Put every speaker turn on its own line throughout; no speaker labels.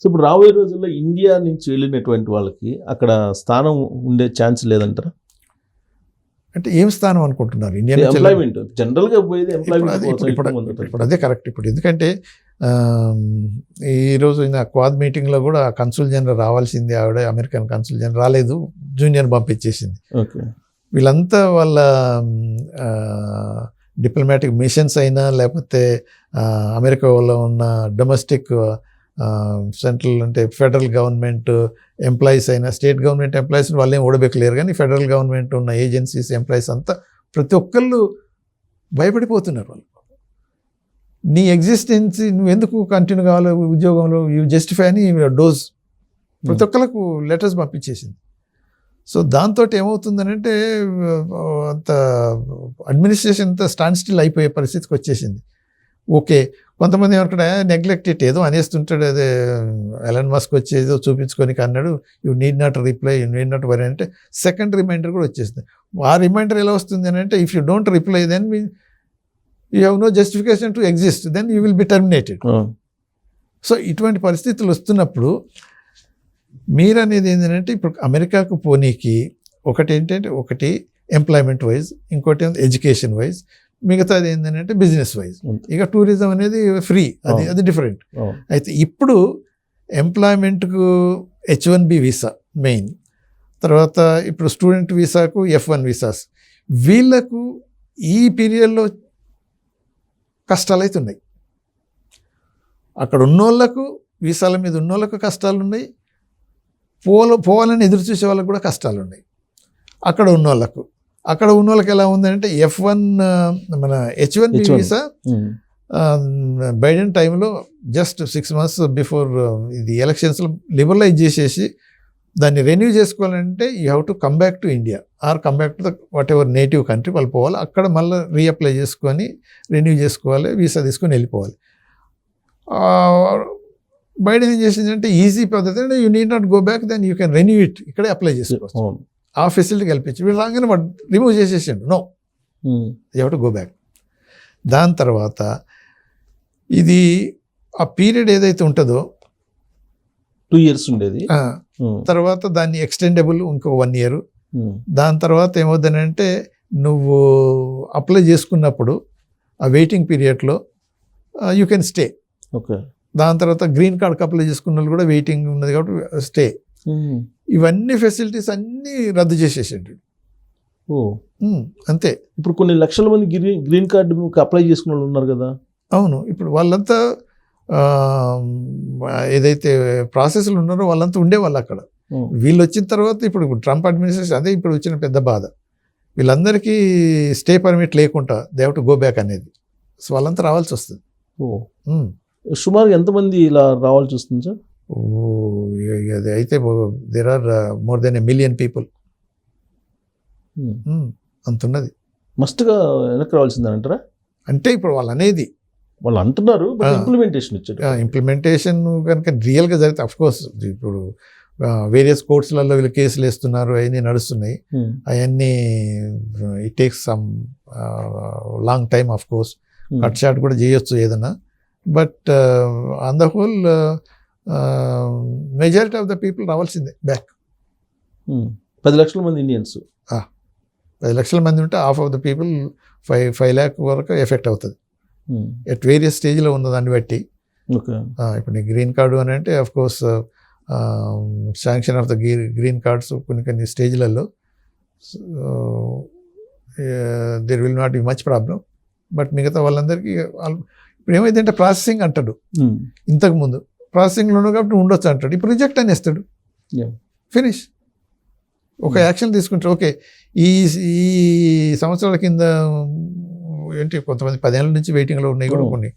So ఇప్పుడు రాబోయే రోజుల్లో ఇండియా నుంచి వెళ్ళినటువంటి వాళ్ళకి అక్కడ స్థానం ఉండే ఛాన్స్ లేదంటారా?
అంటే ఏం స్థానం అనుకుంటున్నారు ఇండియన్
ఎంప్లాయ్మెంట్ జనరల్గా పోయేది ఎంప్లాయ్మెంట్.
ఇప్పుడు అదే కరెక్ట్. ఇప్పుడు ఎందుకంటే ఈరోజు క్వాడ్ మీటింగ్లో కూడా కన్సుల్ జనరల్ రావాల్సింది, ఆవిడ అమెరికన్ కన్సుల్ జనరల్ రాలేదు, జూనియర్ పంపించేసింది.
ఓకే,
వీళ్ళంతా వాళ్ళ డిప్లొమాటిక్ మిషన్స్ అయినా లేకపోతే అమెరికాలో ఉన్న డొమెస్టిక్ సెంట్రల్ అంటే ఫెడరల్ గవర్నమెంట్ ఎంప్లాయీస్ అయినా స్టేట్ గవర్నమెంట్ ఎంప్లాయీస్ వాళ్ళు ఏం ఓడబెక్కలేరు, కానీ ఫెడరల్ గవర్నమెంట్ ఉన్న ఏజెన్సీస్ ఎంప్లాయీస్ అంతా ప్రతి ఒక్కళ్ళు భయపడిపోతున్నారు. వాళ్ళు నీ ఎగ్జిస్టెన్స్ నువ్వు ఎందుకు కంటిన్యూ కావాలి ఉద్యోగంలో, యూ జస్టిఫై అని డోస్ ప్రతి ఒక్కళ్ళకు లెటర్స్ పంపించేసింది. సో దాంతో ఏమవుతుందనంటే అంత అడ్మినిస్ట్రేషన్ అంతా స్టాండ్ స్టిల్ అయిపోయే పరిస్థితికి వచ్చేసింది. ఓకే, కొంతమంది ఏమనుకుంటా నెగ్లెక్ట్ ఇట్ ఏదో అనేస్తుంటాడు, అదే ఎలన్ మస్క్ వచ్చి ఏదో చూపించుకొని అన్నాడు, you need not reply, you need not worry అంటే సెకండ్ రిమైండర్ కూడా వచ్చేస్తుంది. ఆ రిమైండర్ ఎలా వస్తుంది అని అంటే if you don't reply then you have no justification to exist, then you will be terminated. So ఇటువంటి పరిస్థితులు వస్తున్నప్పుడు మీరు అనేది ఏంటంటే ఇప్పుడు అమెరికాకు పోనీకి ఒకటి ఏంటంటే ఒకటి ఎంప్లాయ్మెంట్ వైజ్, ఇంకోటి ఎడ్యుకేషన్ వైజ్, మిగతాది ఏంటంటే బిజినెస్ వైజ్. ఇక టూరిజం అనేది ఫ్రీ, అది డిఫరెంట్. అయితే ఇప్పుడు ఎంప్లాయ్మెంట్కు H1B వీసా మెయిన్, తర్వాత ఇప్పుడు స్టూడెంట్ వీసాకు F1 వీసాస్. వీళ్ళకు ఈ పీరియడ్లో కష్టాలు అవుతున్నాయి. అక్కడ ఉన్నోళ్ళకు వీసాల మీద ఉన్నోళ్ళకు కష్టాలు ఉన్నాయి, పోవాలని ఎదురు చూసే వాళ్ళకు కూడా కష్టాలు ఉన్నాయి. అక్కడ ఉన్నోళ్ళకి ఎలా ఉందంటే F1 మన H1B వీసా బైడెన్ టైంలో జస్ట్ 6 months బిఫోర్ ఇది ఎలక్షన్స్లో లిబరలైజ్ చేసేసి దాన్ని రెన్యూ చేసుకోవాలంటే you have to come back to India or come back to the whatever native country. వాళ్ళు పోవాలి, అక్కడ మళ్ళీ రీఅప్లై చేసుకొని రెన్యూ చేసుకోవాలి, వీసా తీసుకొని వెళ్ళిపోవాలి. బైడెన్ ఏం చేసిందంటే ఈజీ పద్ధతి అంటే you need not go back, then you can renew it, ఇక్కడే అప్లై చేసుకోవచ్చు. ఆ ఫెసిలిటీ కల్పించి వీళ్ళు రాగానే వాడు రిమూవ్ చేసేసిండు, no you have to go back. దాని తర్వాత ఇది ఆ పీరియడ్ ఏదైతే ఉంటుందో
2 years ఉండేది,
తర్వాత దాన్ని ఎక్స్టెండబుల్ ఇంకో 1 year. దాని తర్వాత ఏమవుతుందంటే నువ్వు అప్లై చేసుకున్నప్పుడు ఆ వెయిటింగ్ పీరియడ్లో యూ కెన్ స్టే.
ఓకే,
దాని తర్వాత గ్రీన్ కార్డ్కి అప్లై చేసుకున్న వాళ్ళు కూడా వెయిటింగ్ ఉన్నది కాబట్టి స్టే. ఇవన్నీ ఫెసిలిటీస్ అన్నీ రద్దు చేసేసిండు. అంతే.
ఇప్పుడు కొన్ని లక్షల మంది గ్రీన్ కార్డు అప్లై చేసుకున్న వాళ్ళు ఉన్నారు కదా.
అవును, ఇప్పుడు వాళ్ళంతా ఏదైతే ప్రాసెస్లు ఉన్నారో వాళ్ళంతా ఉండేవాళ్ళు అక్కడ. వీళ్ళు వచ్చిన తర్వాత ఇప్పుడు ట్రంప్ అడ్మినిస్ట్రేషన్ అదే ఇప్పుడు వచ్చిన పెద్ద బాధ, వీళ్ళందరికీ స్టే పర్మిట్ లేకుండా they have to go back అనేది. సో వాళ్ళంతా రావాల్సి వస్తుంది.
సుమారు ఎంతమంది ఇలా రావాల్సి వస్తుంది సార్?
అది అయితే there are more than 1 million people. అంతున్నది.
మస్ట్గా వెనక్కి రావాల్సిందని అంటారా?
అంటే ఇప్పుడు వాళ్ళు అనేది
వాళ్ళు అంటున్నారు, ఇంప్లిమెంటేషన్ వచ్చారు.
ఇంప్లిమెంటేషన్ కనుక రియల్గా జరిగితే అఫ్కోర్స్ ఇప్పుడు వేరియస్ కోర్ట్స్లలో వీళ్ళు కేసులు వేస్తున్నారు, అవన్నీ నడుస్తున్నాయి. అవన్నీ it takes some long time of course, cut shot కూడా చేయొచ్చు ఏదన్నా. But on the whole majority of the people రావాల్సిందే బ్యాక్.
10 లక్షల మంది ఇండియన్స్,
10 లక్షల మంది ఉంటే half of the people 5 lakh వరకు ఎఫెక్ట్ అవుతుంది. ఎట్ వేరియస్ స్టేజ్లో ఉన్న దాన్ని బట్టి. ఇప్పుడు నీ గ్రీన్ కార్డు అని అంటే of course sanction of the green cards కొన్ని స్టేజ్లలో there will not be much problem. But మిగతా వాళ్ళందరికీ ఇప్పుడు ఏమైందంటే ప్రాసెసింగ్ అంటాడు, ఇంతకుముందు ప్రాసెసింగ్లో ఉన్నావు కాబట్టి ఉండొచ్చు అంటాడు, ఇప్పుడు రిజెక్ట్ అనేస్తాడు, ఫినిష్. ఒక యాక్షన్ తీసుకుంటారు. ఓకే, ఈ సంవత్సరాల కింద ఏంటి కొంతమంది 10 ఏళ్ళ నుంచి వెయిటింగ్లో ఉన్నాయి కూడా కొన్ని.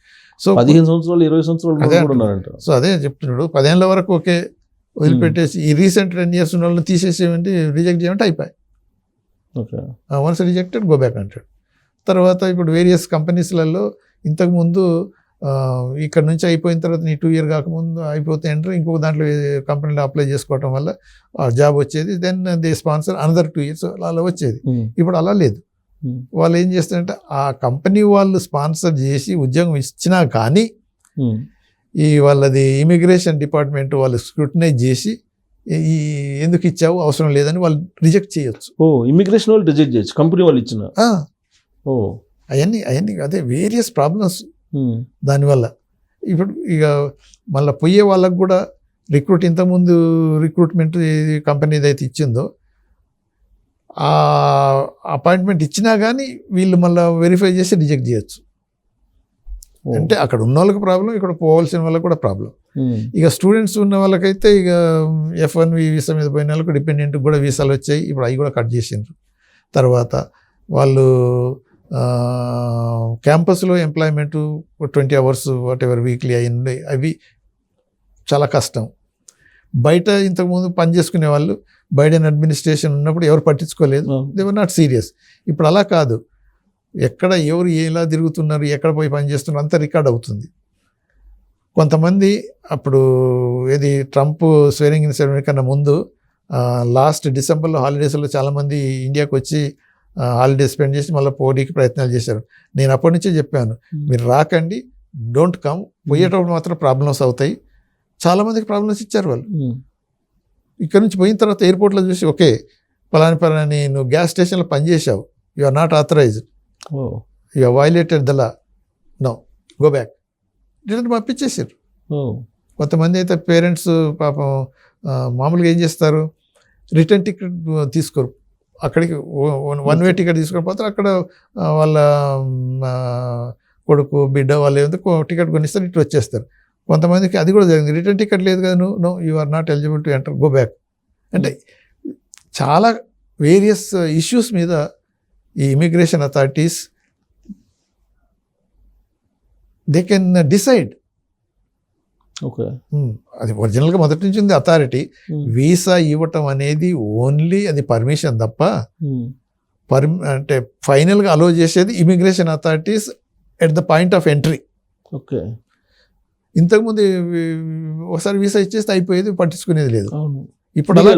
సో
15 సంవత్సరాలు 20 సంవత్సరాలు.
సో అదే చెప్తున్నాడు, 10 ఏళ్ళ వరకు ఓకే వదిలిపెట్టేసి ఈ రీసెంట్ 10 years ఉన్న వాళ్ళని తీసేసేయండి, రిజెక్ట్ చేయమంటే అయిపోయి. వన్స్ రిజెక్టెడ్ గో బ్యాక్ అంటాడు. తర్వాత ఇప్పుడు వేరియస్ కంపెనీస్లలో ఇంతకుముందు ఇక్కడ నుంచి అయిపోయిన తర్వాత నీ 2 year కాకముందు అయిపోతే అంటారు, ఇంకొక దాంట్లో కంపెనీలో అప్లై చేసుకోవటం వల్ల జాబ్ వచ్చేది, then they sponsor another 2 years అలా వచ్చేది. ఇప్పుడు అలా లేదు. వాళ్ళు ఏం చేస్తారంటే ఆ కంపెనీ వాళ్ళు స్పాన్సర్ చేసి ఉద్యోగం ఇచ్చినా కానీ ఈ వాళ్ళది ఇమిగ్రేషన్ డిపార్ట్మెంట్ వాళ్ళు స్క్రూటనైజ్ చేసి ఈ ఎందుకు ఇచ్చావు అవసరం లేదని వాళ్ళు రిజెక్ట్ చేయొచ్చు.
ఇమిగ్రేషన్ వాళ్ళు రిజెక్ట్ చేయొచ్చు, కంపెనీ వాళ్ళు ఇచ్చిన.
అవన్నీ అదే వేరియస్ ప్రాబ్లమ్స్ దానివల్ల. ఇప్పుడు ఇక మళ్ళీ పోయే వాళ్ళకు కూడా ఇంతకుముందు రిక్రూట్మెంట్ కంపెనీ ఏదైతే ఇచ్చిందో ఆ అపాయింట్మెంట్ ఇచ్చినా కానీ వీళ్ళు మళ్ళీ వెరిఫై చేసి రిజెక్ట్ చేయొచ్చు. అంటే అక్కడ ఉన్న వాళ్ళకి ప్రాబ్లం, ఇక్కడ పోవాల్సిన వాళ్ళకి కూడా ప్రాబ్లం. ఇక స్టూడెంట్స్ ఉన్న వాళ్ళకైతే ఇక F1 వీసా మీద పోయిన వాళ్ళకి డిపెండెంట్ కూడా వీసాలు వచ్చాయి. ఇప్పుడు అవి కూడా కట్ చేసిండ్రు. తర్వాత వాళ్ళు క్యాంపస్లో employment 20 hours what ever weekly అయింది, అవి చాలా కష్టం. బయట ఇంతకుముందు పని చేసుకునే వాళ్ళు బైడెన్ అడ్మినిస్ట్రేషన్ ఉన్నప్పుడు ఎవరు పట్టించుకోలేదు, దే వర్ నాట్ సీరియస్. ఇప్పుడు అలా కాదు, ఎక్కడ ఎవరు ఎలా తిరుగుతున్నారు, ఎక్కడ పోయి పని చేస్తున్నారు అంతా రికార్డ్ అవుతుంది. కొంతమంది అప్పుడు ట్రంప్ స్వేరింగ్ ఇన్ సెరమనీ కన్నా ముందు లాస్ట్ డిసెంబర్లో హాలిడేస్లో చాలామంది ఇండియాకి వచ్చి హాలిడేస్ స్పెండ్ చేసి మళ్ళీ పోటీకి ప్రయత్నాలు చేశారు. నేను అప్పటి నుంచే చెప్పాను, మీరు రాకండి, డోంట్ కమ్. పోయేటప్పుడు మాత్రం ప్రాబ్లమ్స్ అవుతాయి. చాలామందికి ప్రాబ్లమ్స్ ఇచ్చారు వాళ్ళు. ఇక్కడ నుంచి పోయిన తర్వాత ఎయిర్పోర్ట్లో చూసి ఓకే పలాని నువ్వు గ్యాస్ స్టేషన్లో పనిచేసావు, you are not authorised, you are violated the law, no go back, ఇట్లా పంపించేసారు. కొంతమంది అయితే పేరెంట్స్ పాపం మామూలుగా ఏం చేస్తారు, రిటర్న్ టికెట్ తీసుకోరు, అక్కడికి వన్ వే టికెట్ తీసుకొని పోతారు. అక్కడ వాళ్ళ కొడుకు బిడ్డ వాళ్ళు ఏదో టికెట్ కొనిస్తారు, ఇటు వచ్చేస్తారు. కొంతమందికి అది కూడా జరిగింది, రిటర్న్ టికెట్ లేదు కదా, no you are not eligible to enter, go back. అంటే చాలా వేరియస్ ఇష్యూస్ మీద ఈ immigration authorities they can decide.
Okay,
అది ఒరిజినల్గా మొదటి నుంచి ఉంది అథారిటీ. వీసా ఇవ్వటం అనేది ఓన్లీ అది పర్మిషన్ తప్ప అంటే ఫైనల్గా అలో చేసేది immigration authorities at the point of entry.
Okay,
ఇంతకుముందు ఒకసారి వీసా ఇచ్చేస్తే అయిపోయేది, పట్టించుకునేది లేదు. ఇప్పుడు అలా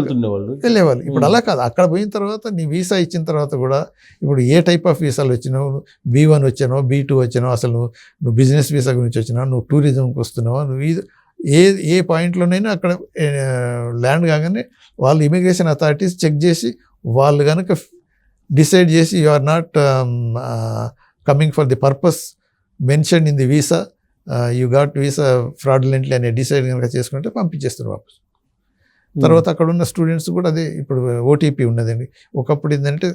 వెళ్ళేవాళ్ళు. ఇప్పుడు అలా కాదు, అక్కడ పోయిన తర్వాత నీ వీసా ఇచ్చిన తర్వాత కూడా ఇప్పుడు ఏ టైప్ ఆఫ్ వీసాలు వచ్చినావు, B1 వచ్చానో B2 వచ్చానో, అసలు నువ్వు బిజినెస్ వీసా గురించి వచ్చినావు, నువ్వు టూరిజంకి వస్తున్నావా, నువ్వు ఏ పాయింట్లోనైనా అక్కడ ల్యాండ్ కాగానే వాళ్ళు ఇమిగ్రేషన్ అథారిటీస్ చెక్ చేసి వాళ్ళు కనుక డిసైడ్ చేసి you are not coming for the purpose mention in the visa, you got visa fraudulently అనే డిసైడ్ కనుక చేసుకుంటే పంపించేస్తారు వాపస్. తర్వాత అక్కడ ఉన్న స్టూడెంట్స్ కూడా అదే, ఇప్పుడు OTP ఉన్నదండి. ఒకప్పుడు ఏంటంటే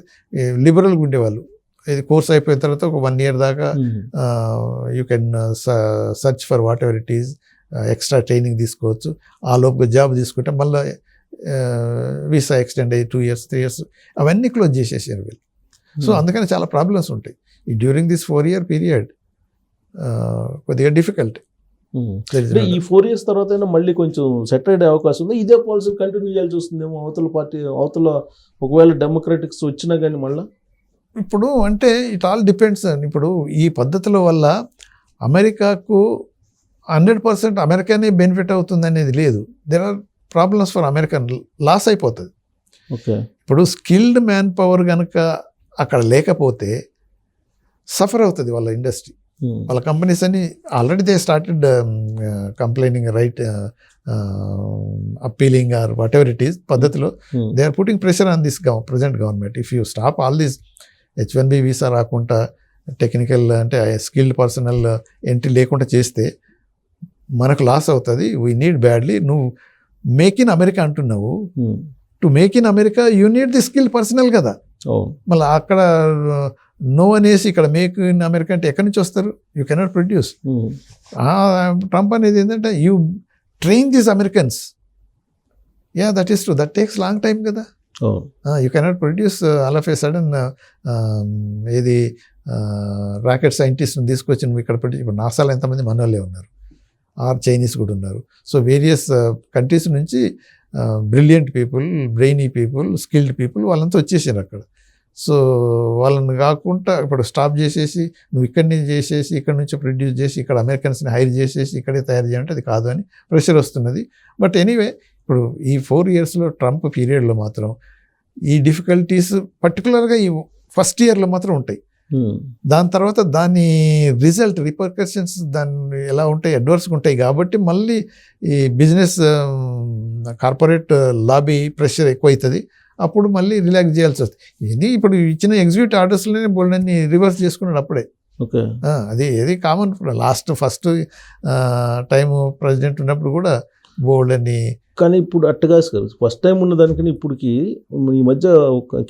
లిబరల్గా ఉండేవాళ్ళు, ఇది కోర్స్ అయిపోయిన తర్వాత ఒక 1 year దాకా you can search for what ever it is, extra training తీసుకోవచ్చు. ఆ లోపు జాబ్ తీసుకుంటే మళ్ళీ వీసా ఎక్స్టెండ్ అయ్యి 2 years 3 years అవన్నీ క్లోజ్ చేసేసారు వీళ్ళు. సో అందుకని చాలా ప్రాబ్లమ్స్ ఉంటాయి ఈ డ్యూరింగ్ దిస్ 4-year పీరియడ్. కొద్దిగా డిఫికల్ట్.
ఈ 4 years తర్వాత మళ్ళీ కొంచెం సెట్ అయ్యే అవకాశం ఉంది. ఇదే పాలసీ కంటిన్యూ చేయాల్సి వస్తుందేమో అవతల పార్టీ, అవతల ఒకవేళ డెమోక్రటిక్స్ వచ్చినా కానీ మళ్ళీ.
ఇప్పుడు అంటే ఇట్ ఆల్ డిపెండ్స్. ఇప్పుడు ఈ పద్ధతుల వల్ల అమెరికాకు 100% అమెరికానే బెనిఫిట్ అవుతుంది అనేది లేదు. There are problems for American, loss అయిపోతుంది.
ఓకే,
ఇప్పుడు స్కిల్డ్ మ్యాన్ పవర్ కనుక అక్కడ లేకపోతే సఫర్ అవుతుంది వాళ్ళ ఇండస్ట్రీ. వాళ్ళ కంపెనీస్ అని already they started complaining, right, appealing or whatever it is పద్ధతిలో they are putting pressure on this present government. If you stop all this H1B visa రాకుండా, technical అంటే స్కిల్డ్ పర్సనల్ ఎంట్రీ లేకుండా చేస్తే మనకు loss అవుతుంది. We need badly. నువ్వు make in America అంటున్నావు, to make in America you need the skilled personnel కదా. మళ్ళీ అక్కడ నో అనేసి ఇక్కడ మేక్ ఇన్ అమెరికా అంటే ఎక్కడి నుంచి వస్తారు? You cannot produce. ట్రంప్ అనేది ఏంటంటే you train these Americans. Yeah, that is true, that takes long time కదా. You cannot produce all of a sudden. ఏది రాకెట్ సైంటిస్ట్ని తీసుకొచ్చి నువ్వు ఇక్కడ ప్రొడ్యూస్. ఇప్పుడు నాసాలో ఎంతమంది మన వాళ్ళే ఉన్నారు, ఆర్ చైనీస్ కూడా ఉన్నారు. సో వేరియస్ కంట్రీస్ నుంచి brilliant people, brainy people, skilled people వాళ్ళంతా వచ్చేసారు అక్కడ. సో వాళ్ళని కాకుండా ఇప్పుడు స్టాప్ చేసేసి నువ్వు ఇక్కడి నుంచి చేసేసి ఇక్కడ నుంచి ప్రొడ్యూస్ చేసి ఇక్కడ అమెరికన్స్ని హైర్ చేసేసి ఇక్కడే తయారు చేయాలంటే అది కాదు అని ప్రెషర్ వస్తున్నది. బట్ ఎనీవే, ఇప్పుడు ఈ 4 yearsలో ట్రంప్ పీరియడ్లో మాత్రం ఈ డిఫికల్టీస్ పర్టికులర్గా ఈ ఫస్ట్ ఇయర్లో మాత్రం ఉంటాయి. దాని తర్వాత దాని రిపర్కషన్స్ దాన్ని ఎలా ఉంటాయి, అడ్వర్స్గా ఉంటాయి కాబట్టి మళ్ళీ ఈ బిజినెస్ కార్పొరేట్ లాబీ ప్రెషర్ ఎక్కువ అవుతుంది. అప్పుడు మళ్ళీ రిలాక్స్ చేయాల్సి వస్తుంది. ఇది ఇప్పుడు ఇచ్చిన ఎగ్జిక్యూటివ్ ఆర్డర్స్లోనే బోల్డన్ని రివర్స్ చేసుకున్నాడు అప్పుడే.
ఓకే,
అది ఏది కామన్. ఫస్ట్ టైం ప్రెసిడెంట్ ఉన్నప్పుడు కూడా బోల్డన్ని.
కానీ ఇప్పుడు అట్టగా సార్, ఫస్ట్ టైం ఉన్న దానికని ఇప్పటికి ఈ మధ్య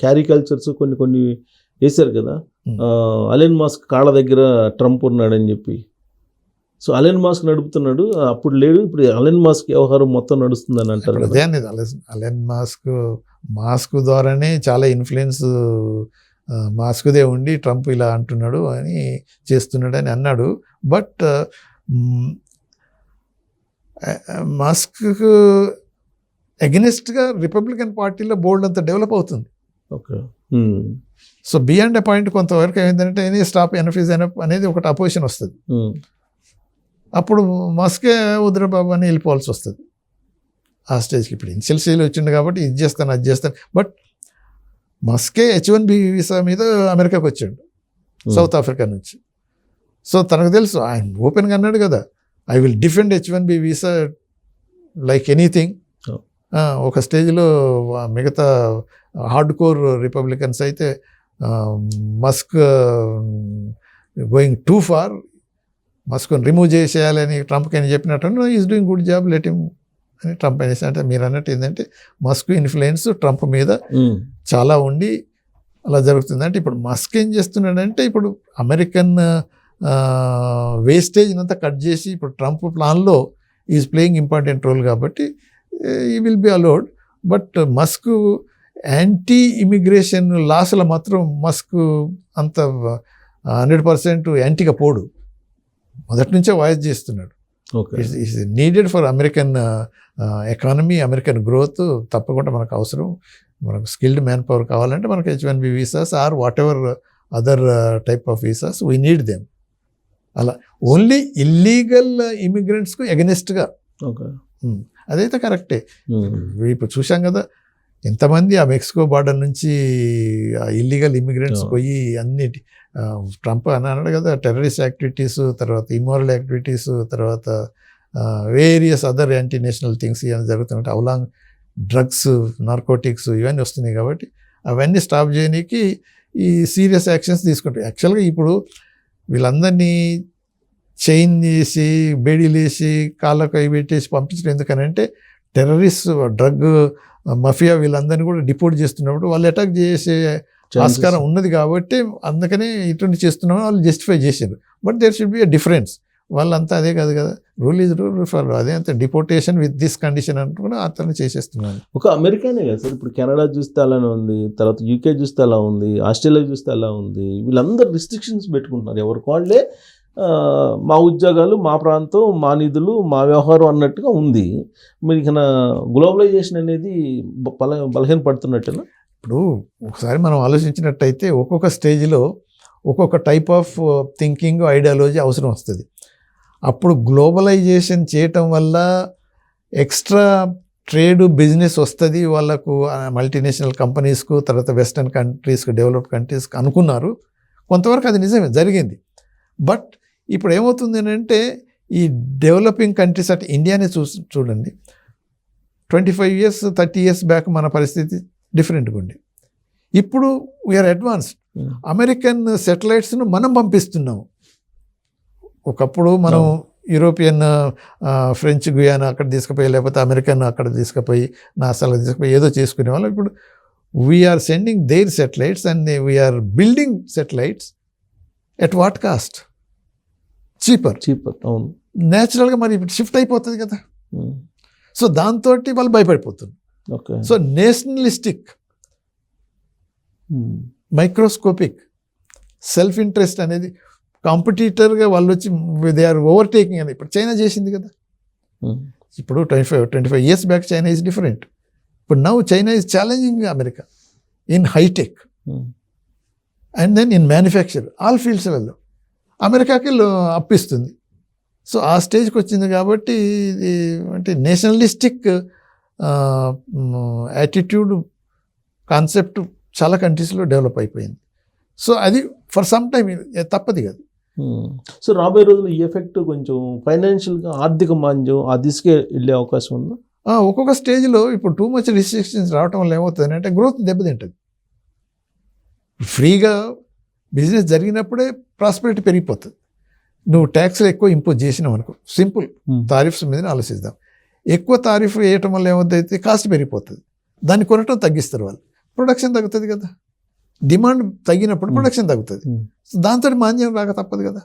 క్యారీ కల్చర్స్ కొన్ని వేశారు కదా. అలెన్ మాస్క్ కాళ్ళ దగ్గర ట్రంప్ ఉన్నాడని చెప్పి. సో అలెన్ మాస్క్ నడుపుతున్నాడు, అప్పుడు లేడు. ఇప్పుడు అలెన్ మాస్క్ వ్యవహారం మొత్తం నడుస్తుందని అంటారు.
అదే అనేది అలెన్ మాస్క్ ద్వారానే చాలా ఇన్ఫ్లుయెన్స్ మాస్క్దే ఉండి ట్రంప్ ఇలా అంటున్నాడు అని చేస్తున్నాడు అని అన్నాడు. బట్ మాస్క్ అగెనిస్ట్గా రిపబ్లికన్ పార్టీలో బోల్డ్ అంత డెవలప్ అవుతుంది.
Okay,
so beyond a point కొంతవరకు ఏమైందంటే any stop enough is enough అనేది ఒకటి అపోజిషన్ వస్తుంది. అప్పుడు మస్కే ఉద్రబాబు అని వెళ్ళిపోవాల్సి వస్తుంది ఆ స్టేజ్కి. ఇప్పుడు ఇనిషియల్ స్టేజ్లో వచ్చింది కాబట్టి ఇది చేస్తాను అది చేస్తాను. బట్ మస్కే H1B వీసా మీద అమెరికాకి వచ్చాడు సౌత్ ఆఫ్రికా నుంచి. సో తనకు తెలుసు, ఆయన ఓపెన్గా అన్నాడు కదా, I will defend H1B visa like anything. ఒక స్టేజ్లో మిగతా హార్డ్ కోర్ రిపబ్లికన్స్ అయితే మస్క్ గోయింగ్ టూ ఫార్, మస్క్ని రిమూవ్ చేసేయాలని ట్రంప్కి అని చెప్పినట్టు is doing good job let him అని ట్రంప్ అనేసి. అంటే మీరు అన్నట్టు ఏంటంటే మస్క్ ఇన్ఫ్లుయెన్స్ ట్రంప్ మీద చాలా ఉండి అలా జరుగుతుంది. అంటే ఇప్పుడు మస్క్ ఏం చేస్తున్నాడంటే ఇప్పుడు అమెరికన్ వేస్టేజ్ అంతా కట్ చేసి ఇప్పుడు ట్రంప్ ప్లాన్లో ఈజ్ ప్లేయింగ్ ఇంపార్టెంట్ రోల్ కాబట్టి ఈ will be allowed. But Musk anti immigration లాస్లో మాత్రం మస్క్ అంత 100% యాంటీగా పోడు, మొదటి నుంచే వాయిస్ చేస్తున్నాడు. It's needed for American economy, American growth. తప్పకుండా మనకు అవసరం, మనకు స్కిల్డ్ మ్యాన్ పవర్ కావాలంటే మనకు H1B visas or whatever other type of visas we need them. అలా ఓన్లీ ఇల్లీగల్ ఇమిగ్రెంట్స్కు ఎగనెస్ట్గా. అదైతే కరెక్టే. ఇప్పుడు చూసాం కదా ఎంతమంది ఆ మెక్సికో బార్డర్ నుంచి ఆ ఇల్లీగల్ ఇమిగ్రెంట్స్ పోయి అన్నిటి ట్రంప్ అని అన్నాడు కదా, టెర్రరిస్ట్ యాక్టివిటీస్, తర్వాత ఇమ్మోరల్ యాక్టివిటీస్, తర్వాత various other anti national things ఇవన్నీ జరుగుతున్నాయి. అవలాంగ్ డ్రగ్స్, నార్కోటిక్స్ ఇవన్నీ వస్తున్నాయి కాబట్టి అవన్నీ స్టాప్ చేయడానికి ఈ సీరియస్ యాక్షన్స్ తీసుకుంటారు. యాక్చువల్గా ఇప్పుడు వీళ్ళందరినీ చైన్ చేసి బేడీలు వేసి కాళ్ళకు అవి పెట్టేసి పంపించడం ఎందుకనంటే టెర్రరిస్ట్, డ్రగ్ మఫియా వీళ్ళందరినీ కూడా డిపోర్ట్ చేస్తున్నప్పుడు వాళ్ళు అటాక్ చేసే ఆస్కారం ఉన్నది కాబట్టి అందుకనే ఇటువంటి చేస్తున్నామని వాళ్ళు జస్టిఫై చేశారు. But there should be a difference. వాళ్ళంతా అదే కాదు కదా, రూల్ ఈజ్ రూల్ ఫర్ అదే అంత డిపోర్టేషన్ విత్ దిస్ కండిషన్ అంటూ కూడా అతను చేసేస్తున్నాను.
ఒక అమెరికానే కదా సార్, ఇప్పుడు కెనడా చూస్తే అలానే ఉంది, తర్వాత UK చూస్తే అలా ఉంది, ఆస్ట్రేలియా చూస్తే అలా ఉంది. వీళ్ళందరూ రిస్ట్రిక్షన్స్ పెట్టుకుంటున్నారు ఎవరికి వాళ్ళే. మా ఉద్యోగాలు, మా ప్రాంతం, మా నిధులు, మా వ్యవహారం అన్నట్టుగా ఉంది. మీరు ఇక గ్లోబలైజేషన్ అనేది బలహీన పడుతున్నట్టునా?
ఇప్పుడు ఒకసారి మనం ఆలోచించినట్టయితే ఒక్కొక్క స్టేజ్లో ఒక్కొక్క టైప్ ఆఫ్ థింకింగ్, ఐడియాలజీ అవసరం వస్తుంది. అప్పుడు గ్లోబలైజేషన్ చేయటం వల్ల ఎక్స్ట్రా ట్రేడ్, బిజినెస్ వస్తుంది వాళ్ళకు, మల్టీనేషనల్ కంపెనీస్కు, తర్వాత వెస్టర్న్ కంట్రీస్కు, డెవలప్డ్ కంట్రీస్కి అనుకున్నారు. కొంతవరకు అది నిజమే జరిగింది. బట్ ఇప్పుడు ఏమవుతుంది అంటే ఈ డెవలపింగ్ కంట్రీస్ అటు ఇండియానే చూడండి, 25 years 30 years బ్యాక్ మన పరిస్థితి డిఫరెంట్గా ఉంది. ఇప్పుడు వీఆర్ అడ్వాన్స్డ్. అమెరికన్ సెటిలైట్స్ను మనం పంపిస్తున్నాము. ఒకప్పుడు మనం యూరోపియన్, ఫ్రెంచ్ గుయానా అక్కడ తీసుకుపోయి, లేకపోతే అమెరికన్ అక్కడ తీసుకుపోయి, నాసాలో తీసుకుపోయి ఏదో చేసుకునే వాళ్ళం. ఇప్పుడు we're sending their satellites and we're building satellites at what cost? Cheaper. అవును, న్యాచురల్గా మరి ఇప్పుడు షిఫ్ట్ అయిపోతుంది కదా. సో దాంతో వాళ్ళు భయపడిపోతున్నారు. So nationalistic, microscopic self interest అనేది కాంపిటీటర్గా వాళ్ళు వచ్చి దే ఆర్ ఓవర్టేకింగ్ అని ఇప్పుడు చైనా చేసింది కదా. ఇప్పుడు 25 years back China is different. ఇప్పుడు now China is challenging America in hi-tech and then in manufacture, all ఫీల్డ్స్లలో అమెరికాకి అప్పిస్తుంది. సో ఆ స్టేజ్కి వచ్చింది కాబట్టి ఇది అంటే నేషనలిస్టిక్ యాటిట్యూడ్, కాన్సెప్ట్ చాలా కంట్రీస్లో డెవలప్ అయిపోయింది. సో అది ఫర్ సమ్ టైం తప్పదు కదా.
సో రాబోయే రోజుల్లో ఈ ఎఫెక్ట్ కొంచెం ఫైనాన్షియల్గా ఆర్థిక మాంద్యం ఆ దిశకే వెళ్ళే అవకాశం ఉందా?
ఒక్కొక్క స్టేజ్లో ఇప్పుడు టూ మచ్ రిస్ట్రిక్షన్స్ రావటం వల్ల ఏమవుతుంది అంటే గ్రోత్ దెబ్బతింటుంది. ఫ్రీగా బిజినెస్ జరిగినప్పుడే ప్రాస్పెరిటీ పెరిగిపోతుంది. నువ్వు ట్యాక్స్లు ఎక్కువ ఇంపోజ్ చేసినావు అనుకో, సింపుల్ తారీఫ్స్ మీద ఆలోచిద్దాం. ఎక్కువ తారీఫ్ వేయటం వల్ల ఏమవుతుంది, కాస్ట్ పెరిగిపోతుంది, దాన్ని కొనటం తగ్గిస్తారు వాళ్ళు, ప్రొడక్షన్ తగ్గుతుంది కదా. డిమాండ్ తగ్గినప్పుడు ప్రొడక్షన్ తగ్గుతుంది, దాంతో మాంద్యం రాక తప్పదు కదా.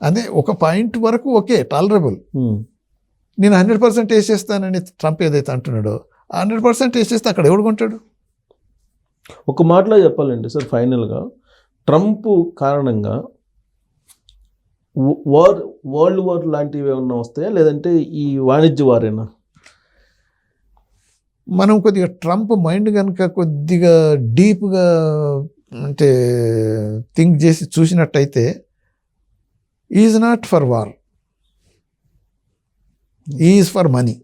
అదే ఒక పాయింట్ వరకు ఓకే టాలరబుల్. నేను 100% వేసేస్తానని ట్రంప్ ఏదైతే అంటున్నాడో 100% వేసేస్తే అక్కడ ఎవడు కొంటాడు?
ఒక మాటలో చెప్పాలండి సార్, ఫైనల్గా ట్రంప్ కారణంగా వరల్డ్ వార్ లాంటివి ఏమన్నా వస్తాయా, లేదంటే ఈ వాణిజ్య వారేనా?
మనం కొద్దిగా ట్రంప్ మైండ్ కనుక కొద్దిగా డీప్గా అంటే థింక్ చేసి చూసినట్టయితే is not for war, is for money.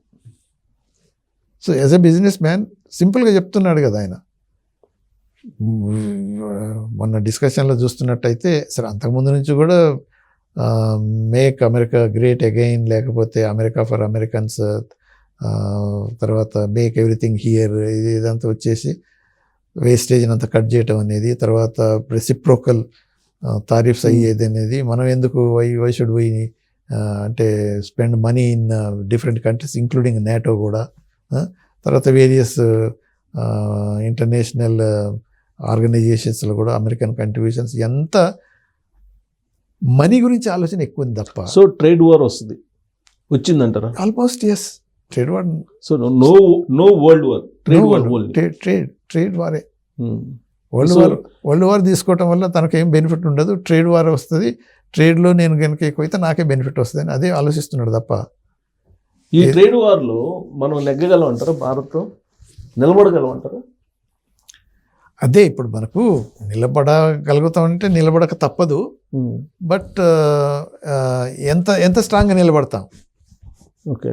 So as a business man సింపుల్గా చెప్తున్నాడు కదా ఆయన. మొన్న డిస్కషన్లో చూస్తున్నట్టయితే సరే అంతకుముందు నుంచి కూడా మేక్ అమెరికా గ్రేట్ అగైన్, లేకపోతే అమెరికా ఫర్ అమెరికన్స్, తర్వాత మేక్ ఎవ్రీథింగ్ హియర్, ఇదంతా వచ్చేసి వేస్టేజ్ అంతా కట్ చేయటం అనేది, తర్వాత రెసిప్రోకల్ తారీఫ్స్ అయ్యేది అనేది. మనం ఎందుకు వై షుడ్ వై అంటే spend money in different countries including NATO కూడా, తర్వాత వేరియస్ ఇంటర్నేషనల్ ఆర్గనైజేషన్స్లో కూడా అమెరికన్ కంట్రిబ్యూషన్స్, ఎంత మనీ గురించి ఆలోచన ఎక్కువ ఉంది తప్ప.
సో ట్రేడ్ వార్ వస్తుంది, వచ్చిందంటారా?
Almost yes, trade war.
So no world war, trade war,
trade వారే. వరల్డ్ వార్ తీసుకోవటం వల్ల తనకు ఏం బెనిఫిట్ ఉండదు, ట్రేడ్ వార్ వస్తుంది. ట్రేడ్లో నేను కనుక ఎక్కువైతే నాకే బెనిఫిట్ వస్తుంది అని అదే ఆలోచిస్తున్నాడు తప్ప.
ఈ ట్రేడ్ వార్లో మనం నెగ్గగలం అంటారా? భారత్ నిలబడగలం అంటారా?
అదే ఇప్పుడు మనకు నిలబడగలుగుతామంటే నిలబడక తప్పదు, బట్ ఎంత స్ట్రాంగ్గా నిలబడతాం.
ఓకే,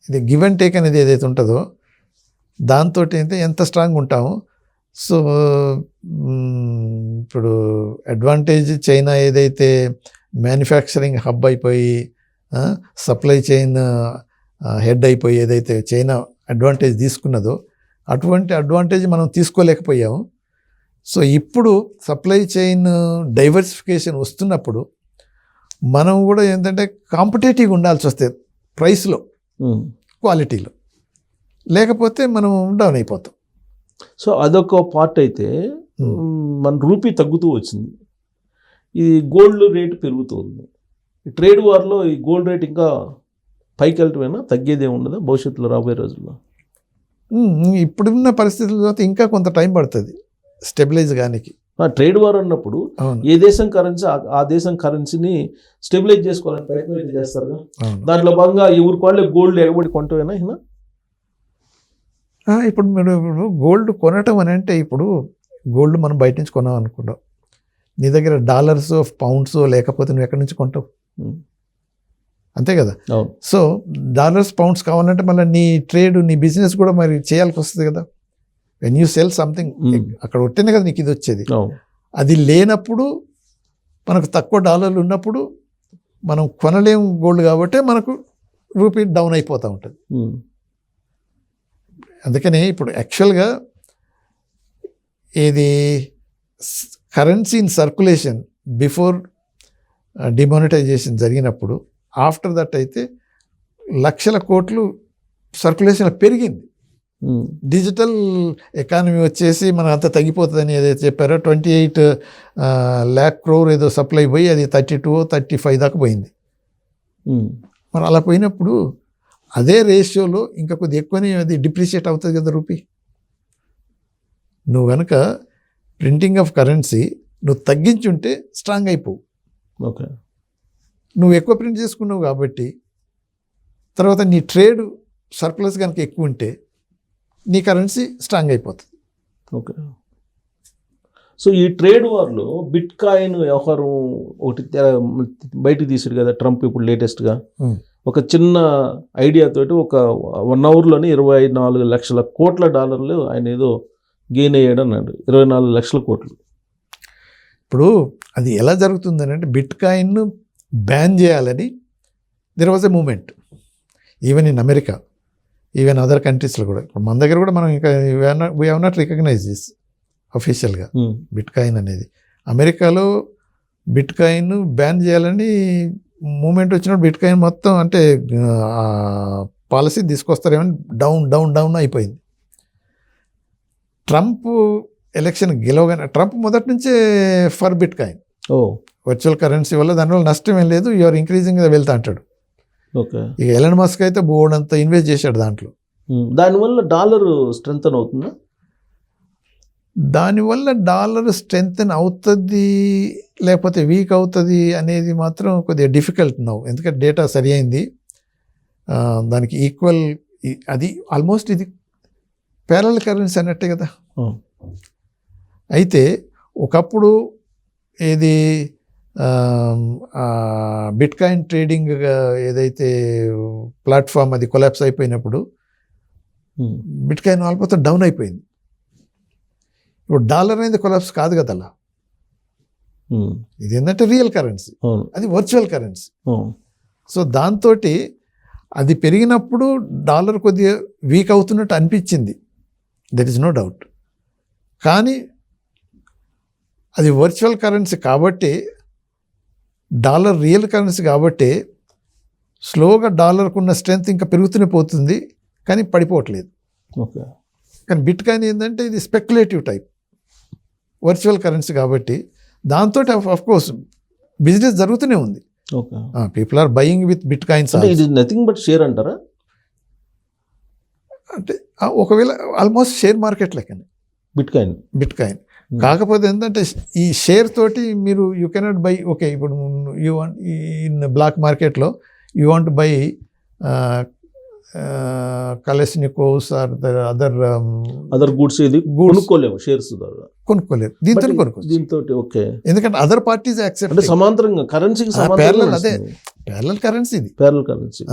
ఇది గివ్ అండ్ టేక్ అనేది ఏదైతే ఉంటుందో దాంతో అయితే ఎంత స్ట్రాంగ్ ఉంటాము. సో ఇప్పుడు అడ్వాంటేజ్ చైనా ఏదైతే మ్యానుఫ్యాక్చరింగ్ హబ్ అయిపోయి సప్లై చైన్ హెడ్ అయిపోయి ఏదైతే చైనా అడ్వాంటేజ్ తీసుకున్నదో అటువంటి అడ్వాంటేజ్ మనం తీసుకోలేకపోయాము. సో ఇప్పుడు సప్లై చైన్ డైవర్సిఫికేషన్ వస్తున్నప్పుడు మనం కూడా ఏంటంటే కాంపిటేటివ్గా ఉండాల్సి వస్తుంది, ప్రైస్లో, క్వాలిటీలో, లేకపోతే మనం డౌన్ అయిపోతాం.
సో అదొక పార్ట్ అయితే మన రూపీ తగ్గుతూ వచ్చింది, ఇది గోల్డ్ రేటు పెరుగుతుంది. ట్రేడ్ వార్లో ఈ గోల్డ్ రేట్ ఇంకా పైకి వెళ్ళటమేనా, తగ్గేదే ఉండదా భవిష్యత్తులో రాబోయే రోజుల్లో?
ఇప్పుడున్న పరిస్థితుల్లో ఇంకా కొంత టైం పడుతుంది స్టెబిలైజ్ కానికి.
ట్రేడ్ వార్ అన్నప్పుడు ఏ దేశం కరెన్సీ ఆ దేశం కరెన్సీని స్టెబిలైజ్ చేసుకోవాలని ప్రయత్నం చేస్తారు. దాంట్లో భాగంగా ఎవరికి వాళ్ళే గోల్డ్ ఎగబడి కొంటవేనా?
ఇప్పుడు మీరు గోల్డ్ కొనటం అని అంటే ఇప్పుడు గోల్డ్ మనం బయట నుంచి కొనాం అనుకుంటాం, నీ దగ్గర డాలర్స్ పౌండ్స్ లేకపోతే నువ్వు ఎక్కడి నుంచి కొంటావు? అంతే కదా. సో డాలర్స్ పౌండ్స్ కావాలంటే మళ్ళీ నీ ట్రేడ్ నీ బిజినెస్ కూడా మరి చేయాల్సి వస్తుంది కదా. వెన్ యూ సెల్ సంథింగ్ అక్కడ ఉంటేనే కదా నీకు ఇది వచ్చేది. అది లేనప్పుడు మనకు తక్కువ డాలర్లు ఉన్నప్పుడు మనం కొనలేము గోల్డ్, కాబట్టి మనకు రూపీ డౌన్ అయిపోతూ ఉంటుంది. అందుకని ఇప్పుడు యాక్చువల్గా ఇది currency in circulation before demonetization జరిగినప్పుడు, ఆఫ్టర్ దట్ అయితే లక్షల కోట్లు సర్క్యులేషన్ పెరిగింది. డిజిటల్ ఎకానమీ వచ్చేసి మనం అంత తగ్గిపోతుందని ఏదైతే చెప్పారో 28 lakh crore ఏదో సప్లై పోయి అది 32-35 దాకా పోయింది. మరి అలా పోయినప్పుడు అదే రేషియోలో ఇంకా కొద్ది ఎక్కువనే అది డిప్రిషియేట్ అవుతుంది కదా రూపీ. నువ్వు కనుక ప్రింటింగ్ ఆఫ్ కరెన్సీ నువ్వు తగ్గించుంటే స్ట్రాంగ్ అయిపోవు.
ఓకే,
నువ్వు ఎక్కువ ప్రింట్ చేసుకున్నావు కాబట్టి తర్వాత నీ ట్రేడ్ సర్ప్లస్ కనుక ఎక్కువ ఉంటే నీ కరెన్సీ స్ట్రాంగ్ అయిపోతుంది.
ఓకే, సో ఈ ట్రేడ్ వార్లో బిట్ కాయిన్ వ్యవహారం ఒకటి బయటికి తీసాడు కదా ట్రంప్ ఇప్పుడు లేటెస్ట్గా. ఒక చిన్న ఐడియాతోటి ఒక 1 అవర్లోనే 24 లక్షల కోట్ల డాలర్లు ఆయన ఏదో గెయిన్ అయ్యాడు అన్నాడు. 24 లక్షల కోట్లు.
ఇప్పుడు అది ఎలా జరుగుతుంది అంటే బిట్ కాయిన్ బ్యాన్ చేయాలని there was a movement even in America, even other కంట్రీస్లో కూడా. ఇప్పుడు మన దగ్గర కూడా మనం ఇంకా we have not recognize this అఫీషియల్గా బిట్ కాయిన్ అనేది. అమెరికాలో బిట్ కాయిన్ బ్యాన్ చేయాలని మూమెంట్ వచ్చినప్పుడు బిట్ కాయిన్ మొత్తం అంటే పాలసీ తీసుకొస్తారేమని డౌన్ డౌన్ డౌన్ అయిపోయింది. ట్రంప్ ఎలక్షన్ గెలవగానే ట్రంప్ మొదటి నుంచే for bitcoin, virtual currency వల్ల దానివల్ల నష్టం ఏం లేదు, యూఆర్ ఇంక్రీజింగ్ వెళ్తా అంటాడు. ఇక ఎలన్ మస్క్ అయితే బోర్డంతా ఇన్వెస్ట్ చేశాడు దాంట్లో.
దానివల్ల డాలర్ స్ట్రెంగ్తన్ అవుతుందా?
దానివల్ల డాలర్ స్ట్రెంగ్తన్ అవుతుంది లేకపోతే వీక్ అవుతుంది అనేది మాత్రం కొద్దిగా డిఫికల్ట్ నౌ, ఎందుకంటే డేటా సరి అయింది, దానికి ఈక్వల్ అది ఆల్మోస్ట్ ఇది ప్యారల్ కరెన్సీ అన్నట్టే కదా. అయితే ఒకప్పుడు ఏది బిట్ కాయిన్ ట్రేడింగ్ ఏదైతే ప్లాట్ఫామ్ అది కొలాప్స్ అయిపోయినప్పుడు బిట్ కాయిన్ ఆల్మోస్ట్ డౌన్ అయిపోయింది. ఇప్పుడు డాలర్ అనేది కొలాప్స్ కాదు కదా అలా, ఇది ఏంటంటే రియల్ కరెన్సీ, అది వర్చువల్ కరెన్సీ. సో దాంతో అది పెరిగినప్పుడు డాలర్ కొద్దిగా వీక్ అవుతున్నట్టు అనిపించింది, దెర్ ఇస్ నో డౌట్. కానీ అది వర్చువల్ కరెన్సీ కాబట్టి, డాలర్ రియల్ కరెన్సీ కాబట్టి స్లోగా డాలర్కు ఉన్న స్ట్రెంగ్త్ ఇంకా పెరుగుతూనే పోతుంది, కానీ పడిపోవట్లేదు.
ఓకే.
కానీ బిట్ కాయిన్ ఏంటంటే ఇది స్పెక్యులేటివ్ టైప్ వర్చువల్ కరెన్సీ కాబట్టి దాంతో ఆఫ్ కోర్స్ బిజినెస్ జరుగుతూనే ఉంది. People are buying with bitcoins.
ఇది నథింగ్ బట్ షేర్ అంటారా?
అంటే ఒకవేళ ఆల్మోస్ట్ షేర్ మార్కెట్ లెక్కనే బిట్ కాయిన్. కాకపోతే ఏంటంటే ఈ షేర్ తోటి మీరు యూ కెనాట్ బై, ఓకే ఇప్పుడు యూ వాంట్ ఇన్ బ్లాక్ మార్కెట్లో you want buy Kalashnikovs or
other goods ఇది కొనుక్కోలేము, షేర్స్
కొనుక్కోలేరు, దీంతో
ఓకే.
ఎందుకంటే అదర్ పార్టీస్ యాక్సెప్ట్,
అంటే సమాంతరంగా కరెన్సీకి
అదే ప్యారలల్ కరెన్సీ ఇది,
parallel currency.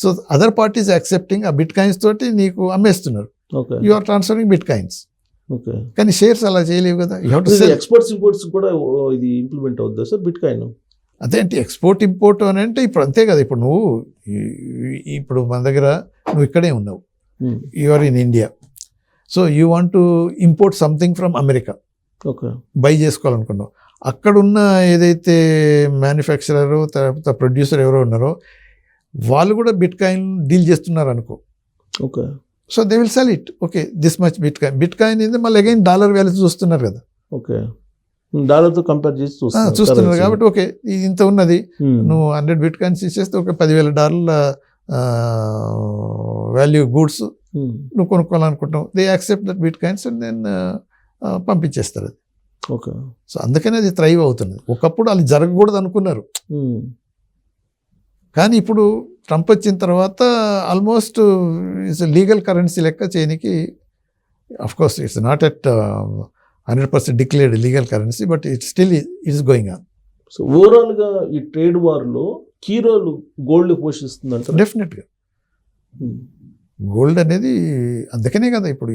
So other parties accepting ఆ బిట్ కాయిన్స్ తోటి నీకు అమ్మేస్తున్నారు, you are transferring bitcoins. కానీ షేర్స్ అలా చేయలేవు కదా.
ఎక్స్పోర్ట్స్ ఇంపోర్ట్స్ కూడా ఇది ఇంప్లిమెంట్ అవుతుందా సార్ బిట్ కాయిన్?
అదేంటి ఎక్స్పోర్ట్ ఇంపోర్ట్ అని అంటే ఇప్పుడు అంతే కదా. ఇప్పుడు నువ్వు ఇప్పుడు మన దగ్గర నువ్వు ఇక్కడే ఉన్నావు, you are in India, so you want to import something from America,
okay,
buy చేసుకోవాలనుకున్నావు. అక్కడున్న ఏదైతే మ్యానుఫ్యాక్చరర్ తర్వాత ప్రొడ్యూసర్ ఎవరో ఉన్నారో వాళ్ళు కూడా బిట్ కాయిన్ డీల్ చేస్తున్నారు అనుకో,
okay.
So they will sell it, okay this much bit coin ఇది మళ్ళీ అగైన్ డాలర్ వాల్యూ చూస్తున్నారు కదా,
ఓకే, డాలర్తో కంపేర్ చేసి
చూస్తున్నారు కాబట్టి ఓకే ఇది ఇంత ఉన్నది, నువ్వు 100 బిట్ కాయిన్స్ ఇచ్చేస్తే ఒక $10,000 వాల్యూ గూడ్స్ నువ్వు కొనుక్కోవాలనుకుంటున్నావు, they accept that bitcoins and then పంపించేస్తారు అది.
ఓకే.
సో అందుకనే అది థ్రైవ్ అవుతుంది. ఒకప్పుడు అది జరగకూడదు అనుకున్నారు, కానీ ఇప్పుడు ట్రంప్ వచ్చిన తర్వాత ఆల్మోస్ట్ ఇట్స్ లీగల్ కరెన్సీ లెక్క చేయనికి, of course it's not at 100% declared legal currency, but it still it's going on.
So ఓవరాల్గా ఈ ట్రేడ్ వార్లో కీ రోల్ గోల్డ్ పోషిస్తుందంట.
డెఫినెట్గా గోల్డ్ అనేది అందుకనే కదా ఇప్పుడు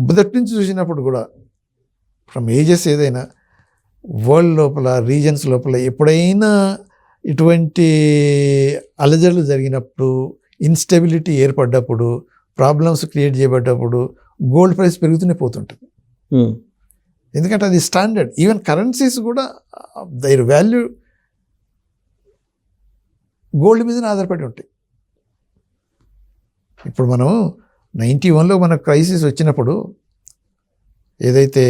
మొదటి నుంచి చూసినప్పుడు కూడా ఫ్రమ్ ఏజెస్ ఏదైనా వరల్డ్ లోపల రీజన్స్ లోపల ఎప్పుడైనా ఇటువంటి అలజడులు జరిగినప్పుడు, ఇన్స్టెబిలిటీ ఏర్పడ్డప్పుడు, ప్రాబ్లమ్స్ క్రియేట్ చేయబడ్డప్పుడు గోల్డ్ ప్రైస్ పెరుగుతూనే పోతుంటుంది. ఎందుకంటే అది స్టాండర్డ్. ఈవెన్ కరెన్సీస్ కూడా దైర్ వాల్యూ గోల్డ్ మీదనే ఆధారపడి ఉంటాయి. ఇప్పుడు మనం 91లో మన క్రైసిస్ వచ్చినప్పుడు ఏదైతే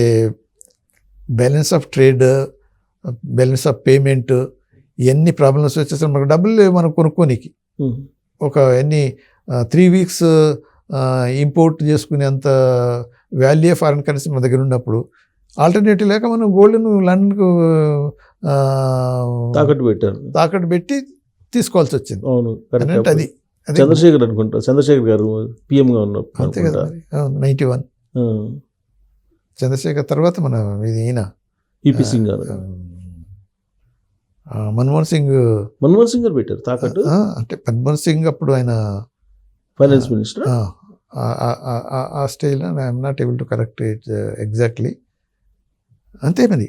balance of trade, balance of payment ఇవన్నీ ప్రాబ్లమ్స్ వచ్చేసరికి మనకు డబ్బులు లేవు మనం కొనుక్కోనికి. ఒక 3 వీక్స్ ఇంపోర్ట్ చేసుకునేంత వాల్యూ ఫారెన్ కరెన్సీ మన దగ్గర ఉన్నప్పుడు ఆల్టర్నేటివ్ లేక మనం గోల్డ్ను లండన్కు తాకట్టు పెట్టి తీసుకోవాల్సి వచ్చింది. అంటే అది
చంద్రశేఖర్ అనుకుంటా, చంద్రశేఖర్ గారు పిఎంగా ఉన్నారు
అంతే కదా. 91 చంద్రశేఖర్ తర్వాత మన ఇది ఈయన
ఈపీ సింగ్ గారు,
మన్మోహన్ సింగ్
గారు పెట్టారు తాకట్టు.
అంటే మన్మోహన్ సింగ్ అప్పుడు ఆయన
ఫైనాన్స్ మినిస్టర్.
ఆ స్టేజ్లో I'm not able to correct it exactly. అంతే మరి.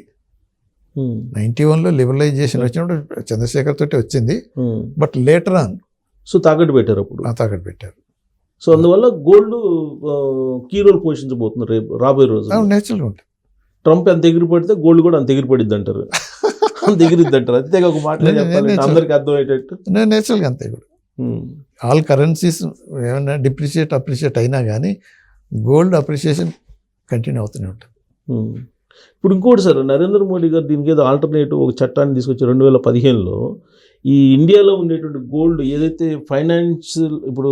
91లో లిబరలైజేషన్ వచ్చినప్పుడు చంద్రశేఖర్ తోటి వచ్చింది, బట్ లేటర్ ఆన్
సో తాకట్టు పెట్టారు అప్పుడు.
తాకట్టు పెట్టారు.
సో అందువల్ల గోల్డ్ కీ రోల్ పోషించబోతున్నారు రేపు రాబోయే రోజు.
నేచురల్గా ఉంటుంది.
ట్రంప్ ఎంత ఎగిరి పడితే గోల్డ్ కూడా అంత ఎగిరి పడిద్ది అంటారు. అంత ఎగిరిద్ది అంటారు. అంతేగా ఒక మాట అందరికి అర్థమయ్యేటట్టు.
నేచురల్గా అంతే కూడా. ఆల్ కరెన్సీస్ ఏమైనా అప్రిషియేట్ అయినా కానీ గోల్డ్ అప్రిషియేషన్ కంటిన్యూ అవుతూనే ఉంటుంది.
ఇప్పుడు ఇంకోటి సార్, నరేంద్ర మోడీ గారు దీనికి ఏదో ఆల్టర్నేటివ్ ఒక చట్టాన్ని తీసుకొచ్చి 2015లో ఈ ఇండియాలో ఉండేటువంటి గోల్డ్ ఏదైతే ఫైనాన్షియల్ ఇప్పుడు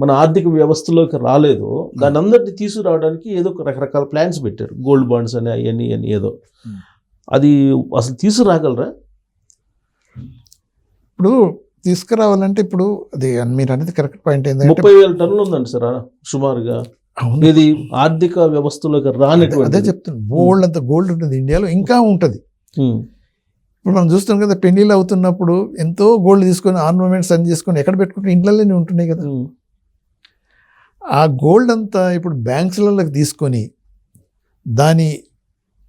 మన ఆర్థిక వ్యవస్థలోకి రాలేదో దాన్ని అందరినీ తీసుకురావడానికి ఏదో రకరకాల ప్లాన్స్ పెట్టారు. గోల్డ్ బాండ్స్ అని అవన్నీ అని ఏదో. అది అసలు తీసుకురాగలరా?
ఇప్పుడు తీసుకురావాలంటే ఇప్పుడు అది మీరు అనేది కరెక్ట్ పాయింట్.
30,000 టన్నులు ఉందండి సార్ సుమారుగా. ఇది ఆర్థిక వ్యవస్థలోకి రానటువంటి.
అదే చెప్తున్నాను, గోల్డ్ అంత గోల్డ్ ఉంటుంది ఇండియాలో, ఇంకా ఉంటుంది. ఇప్పుడు మనం చూస్తాం కదా, పెళ్లిళ్ళు అవుతున్నప్పుడు ఎంతో గోల్డ్ తీసుకొని ఆర్నమెంట్స్ అన్ని తీసుకొని ఎక్కడ పెట్టుకుంటే ఇంట్లోనే ఉంటున్నాయి కదా. ఆ గోల్డ్ అంతా ఇప్పుడు బ్యాంక్స్లలోకి తీసుకొని దాని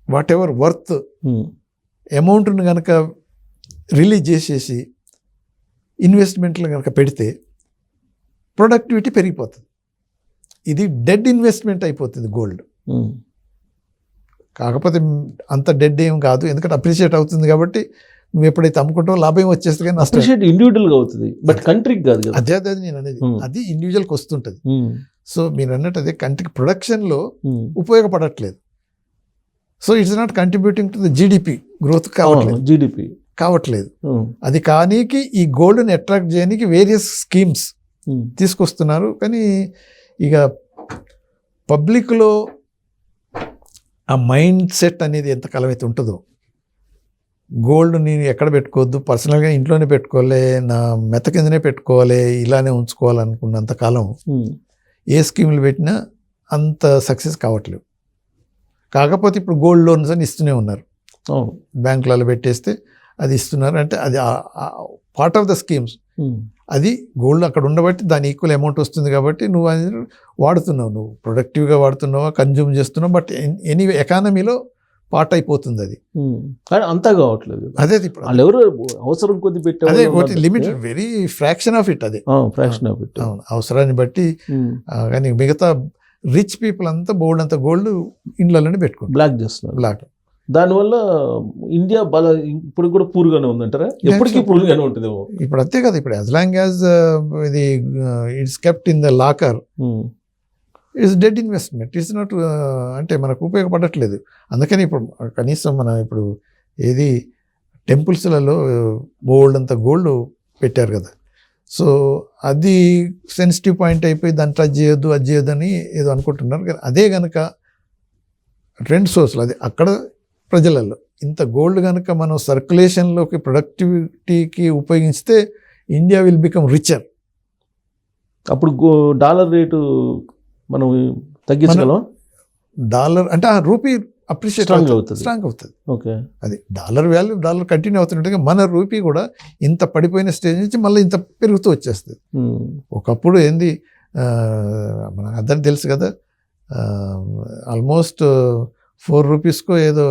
వాట్ ఎవర్ వర్త్ అమౌంట్ను కనుక రిలీజ్ చేసేసి ఇన్వెస్ట్మెంట్లు కనుక పెడితే ప్రొడక్టివిటీ పెరిగిపోతుంది. ఇది డెడ్ ఇన్వెస్ట్మెంట్ అయిపోతుంది గోల్డ్. కాకపోతే అంత డెడ్ ఏం కాదు, ఎందుకంటే అప్రిషియేట్ అవుతుంది కాబట్టి నువ్వు ఎప్పుడైతే అమ్ముకుంటావో లాభం వచ్చేస్తే కానీ
అప్రిషియేట్ ఇండివిజువల్గా అవుతుంది, బట్ కంట్రీకి కాదు కదా.
అదే నేను అనేది, అది ఇండివిజువల్కి వస్తుంటుంది. సో మీరు అన్నట్టు అదే కంట్రీకి ప్రొడక్షన్లో ఉపయోగపడట్లేదు. So it's not contributing to the GDP growth కావట్లేదు. అది కానీకి ఈ గోల్డ్ని అట్రాక్ట్ చేయడానికి వేరియస్ స్కీమ్స్ తీసుకొస్తున్నారు. కానీ ఇక పబ్లిక్లో ఆ మైండ్ సెట్ అనేది ఎంతకాలం అయితే ఉంటుందో, గోల్డ్ నేను ఎక్కడ పెట్టుకోవద్దు, పర్సనల్గా ఇంట్లోనే పెట్టుకోవాలి, నా మెత్త కిందనే పెట్టుకోవాలి, ఇలానే ఉంచుకోవాలనుకున్నంతకాలం ఏ స్కీములు పెట్టినా అంత సక్సెస్ కావట్లేవు. కాకపోతే ఇప్పుడు గోల్డ్ లోన్స్ అని ఇస్తూనే ఉన్నారు, బ్యాంకులలో పెట్టేస్తే అది ఇస్తున్నారు. అంటే అది పార్ట్ ఆఫ్ ద స్కీమ్స్. అది గోల్డ్ అక్కడ ఉండబట్టి దాని ఈక్వల్ అమౌంట్ వస్తుంది కాబట్టి నువ్వు అది వాడుతున్నావు, నువ్వు ప్రొడక్టివ్గా వాడుతున్నావా, కన్జ్యూమ్ చేస్తున్నావు, బట్ ఎనీవే ఎకానమీలో పార్ట్ అయిపోతుంది అది.
కానీ అంతా కావట్లేదు.
అదే ఇప్పుడు
వాళ్ళు ఎవరు అవసరం కొద్ది పెట్టారు,
అదే ఒకటి limit, very fraction of it. అదే
ఫ్రాక్షన్ ఆఫ్ ఇట్,
అవును, అవసరాన్ని బట్టి. కానీ మిగతా రిచ్ పీపుల్ అంతా బోల్డ్ అంతా గోల్డ్ ఇండ్లలోనే పెట్టుకుంటారు,
బ్లాక్ చేస్తున్నారు.
బ్లాక్.
దానివల్ల ఇండియా ఇప్పుడు కూడా పూర్గానే ఉందంటారా? ఎప్పటికీ పూర్గానే ఉంటుంది
ఇప్పుడు. అంతే కదా, ఇప్పుడు యాజ్ లాంగ్ యాజ్ ఇది it's kept in the locker, it's dead investment. It's not అంటే మనకు ఉపయోగపడట్లేదు. అందుకని ఇప్పుడు కనీసం మన ఇప్పుడు ఏది టెంపుల్స్లలో గోల్డ్ అంత గోల్డ్ పెట్టారు కదా. సో అది సెన్సిటివ్ పాయింట్ అయిపోయి దాన్ని టచ్ చేయొద్దు, అది చేయొద్దు అని ఏదో అనుకుంటున్నారు. కానీ అదే కనుక ట్రెండ్ సోర్స్లో అది అక్కడ ప్రజలలో ఇంత గోల్డ్ కనుక మనం సర్క్యులేషన్లోకి ప్రొడక్టివిటీకి ఉపయోగిస్తే ఇండియా విల్ బికమ్ రిచర్.
అప్పుడు డాలర్ రేటు మనం తగ్గించగలం.
డాలర్ అంటే ఆ రూపీ అప్రిషియేట్ స్ట్రాంగ్ అవుతుంది.
ఓకే, అది
డాలర్ వాల్యూ డాలర్ కంటిన్యూ అవుతున్నట్టుగా మన రూపీ కూడా ఇంత పడిపోయిన స్టేజ్ నుంచి మళ్ళీ ఇంత పెరుగుతూ వచ్చేస్తుంది. ఒకప్పుడు ఏంది మన అందరికి తెలుసు కదా, ఆల్మోస్ట్ 4 రూపీస్కో ఏదో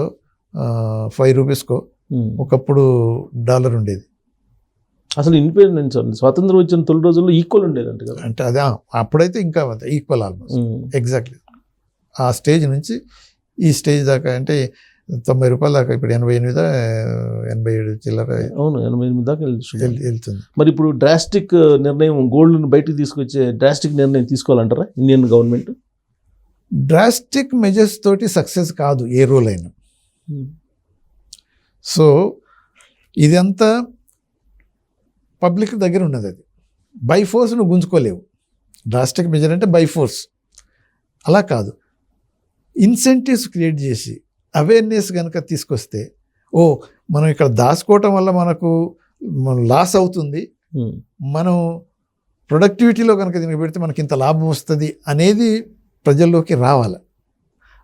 5 రూపీస్కో ఒకప్పుడు డాలర్ ఉండేది.
అసలు ఇండిపెండెన్స్ స్వాతంత్రం వచ్చిన తొలి రోజుల్లో ఈక్వల్ ఉండేదంట కదా.
అంటే అదే అప్పుడైతే ఇంకా ఈక్వల్ ఆల్మోస్ట్ ఎగ్జాక్ట్లీ. ఆ స్టేజ్ నుంచి ఈ స్టేజ్ దాకా అంటే 90 రూపాయల దాకా, ఇప్పుడు 87 చిల్లర.
అవును, 88 దాకా
వెళ్తుంది.
మరి ఇప్పుడు డ్రాస్టిక్ నిర్ణయం, గోల్డ్ను బయటకు తీసుకొచ్చే డ్రాస్టిక్ నిర్ణయం తీసుకోవాలంటారా ఇండియన్ గవర్నమెంట్?
డ్రాస్టిక్ మెజర్స్ తోటి సక్సెస్ కాదు ఏ రూల్ అయినా. సో ఇదంతా పబ్లిక్ దగ్గర ఉన్నది, అది బై ఫోర్స్ నువ్వు గుంజుకోలేవు. డ్రాస్టిక్ మెజర్ అంటే బై ఫోర్స్, అలా కాదు. ఇన్సెంటివ్స్ క్రియేట్ చేసి అవేర్నెస్ కనుక తీసుకొస్తే, ఓ మనం ఇక్కడ దాచుకోవటం వల్ల మనకు లాస్ అవుతుంది, మనం ప్రొడక్టివిటీలో కనుక దీనికి పెడితే మనకి ఇంత లాభం వస్తుంది అనేది ప్రజల్లోకి రావాలి.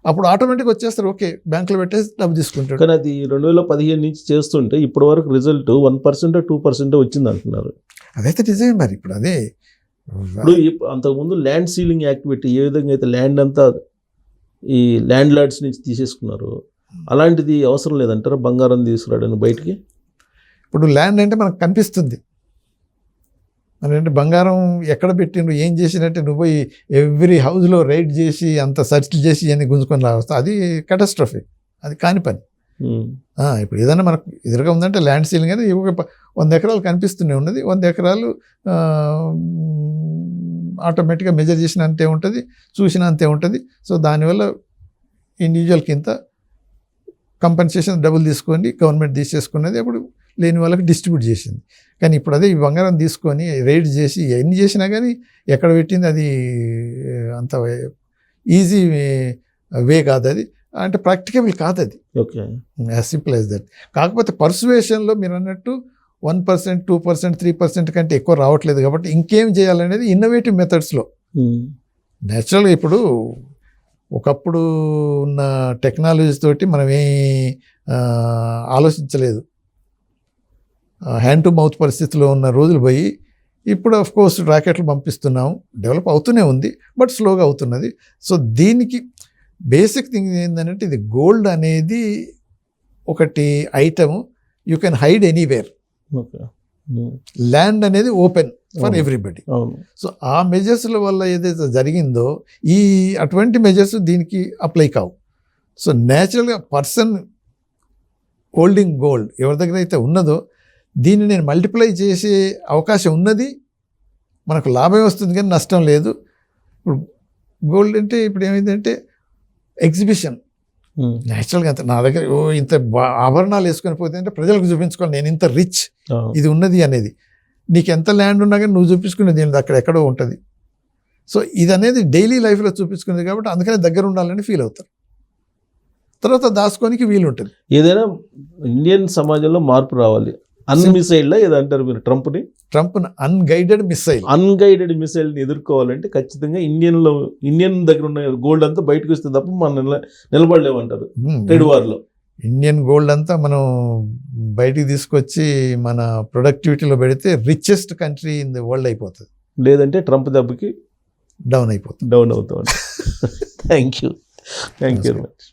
అప్పుడు ఆటోమేటిక్గా వచ్చేస్తారు, ఓకే బ్యాంకులో పెట్టేసి డబ్బు తీసుకుంటారు.
కానీ అది 2015 నుంచి చేస్తుంటే ఇప్పటి వరకు రిజల్ట్ 1% 2% వచ్చింది అంటున్నారు.
అదైతే నిజమే. మరి ఇప్పుడు అదే
ఇప్పుడు అంతకుముందు ల్యాండ్ సీలింగ్ యాక్టివిటీ ఏ విధంగా అయితే ల్యాండ్ అంతా ఈ ల్యాండ్ లార్డ్స్ నుంచి తీసేసుకున్నారు, అలాంటిది అవసరం లేదంటారా బంగారం తీసుకురావడానికి బయటికి?
ఇప్పుడు ల్యాండ్ అంటే మనకు కనిపిస్తుంది, అంటే బంగారం ఎక్కడ పెట్టిండ్రు ఏం చేసినట్టే నువ్వు పోయి ఎవ్రీ హౌస్లో రైడ్ చేసి అంత సెర్చ్ చేసి ఇవన్నీ గుంజుకొని రావస్తా, అది కటాస్ట్రఫీ, అది కాని పని. ఇప్పుడు ఏదైనా మనకు ఎదురుగా ఉందంటే ల్యాండ్ సీలింగ్ అనేది 100 ఎకరాలు కనిపిస్తూనే ఉన్నది, 100 ఎకరాలు ఆటోమేటిక్గా మెజర్ చేసిన అంతే ఉంటుంది, చూసిన అంతే ఉంటుంది. సో దానివల్ల ఇండివిజువల్కి ఇంత కంపెన్సేషన్ డబ్బులు తీసుకొని గవర్నమెంట్ తీసేసుకున్నది, అప్పుడు లేని వాళ్ళకి డిస్ట్రిబ్యూట్ చేసింది. కానీ ఇప్పుడు అదే ఈ బంగారం తీసుకొని రైడ్ చేసి ఎన్ని చేసినా కానీ ఎక్కడ పెట్టింది అది అంత ఈజీ వే కాదు, అది అంటే ప్రాక్టికబుల్ కాదు, అది
okay,
as simple as that. కాకపోతే పర్సువేషన్లో మీరు అన్నట్టు 1%, 2%, 3% కంటే ఎక్కువ రావట్లేదు కాబట్టి ఇంకేం చేయాలనేది ఇన్నోవేటివ్ మెథడ్స్లో. నేచురల్గా ఇప్పుడు ఒకప్పుడు ఉన్న టెక్నాలజీస్ తోటి మనం ఆలోచించలేదు, హ్యాండ్ టు మౌత్ పరిస్థితిలో ఉన్న రోజులు పోయి ఇప్పుడు ఆఫ్ కోర్స్ రాకెట్లు పంపిస్తున్నాం, డెవలప్ అవుతూనే ఉంది, బట్ స్లోగా అవుతున్నది. సో దీనికి బేసిక్ థింగ్ ఏంటంటే ఇది గోల్డ్ అనేది ఒకటి item you can hide anywhere, land అనేది ఓపెన్ ఫర్ ఎవ్రీబడి. సో ఆ మెజర్స్ల వల్ల ఏదైతే జరిగిందో అటువంటి మెజర్స్ దీనికి అప్లై కావు. సో న్యాచురల్గా పర్సన్ హోల్డింగ్ గోల్డ్ ఎవరి దగ్గర అయితే ఉన్నదో దీన్ని నేను మల్టిప్లై చేసే అవకాశం ఉన్నది, మనకు లాభం వస్తుంది కానీ నష్టం లేదు. ఇప్పుడు గోల్డ్ అంటే ఇప్పుడు ఏమైందంటే ఎగ్జిబిషన్, న్యాచురల్గా అంత నా దగ్గర ఇంత ఆభరణాలు వేసుకొని పోతే అంటే ప్రజలకు చూపించుకోవాలి నేను ఇంత రిచ్ ఇది ఉన్నది అనేది. నీకు ఎంత ల్యాండ్ ఉన్నా కానీ నువ్వు చూపించుకునేది అక్కడ ఎక్కడో ఉంటుంది. సో ఇది అనేది డైలీ లైఫ్లో చూపించుకునేది కాబట్టి అందుకనే దగ్గర ఉండాలని ఫీల్ అవుతారు, తర్వాత దాచుకోనికి వీలు ఉంటుంది.
ఏదైనా ఇండియన్ సమాజంలో మార్పు రావాలి, అన్మిసైల్డ్ ఏదంటారు మీరు ట్రంప్ని
అన్గైడెడ్
మిసైల్ని ఎదుర్కోవాలంటే ఖచ్చితంగా ఇండియన్ దగ్గర ఉన్న గోల్డ్ అంతా బయటకు వస్తే తప్ప మనం నిలబడలేమంటారు ట్రేడ్ వార్లో.
ఇండియన్ గోల్డ్ అంతా మనం బయటికి తీసుకొచ్చి మన ప్రొడక్టివిటీలో పెడితే richest country in the world అయిపోతుంది,
లేదంటే ట్రంప్ దెబ్బకి
డౌన్ అవుతాం.
Thank you very much.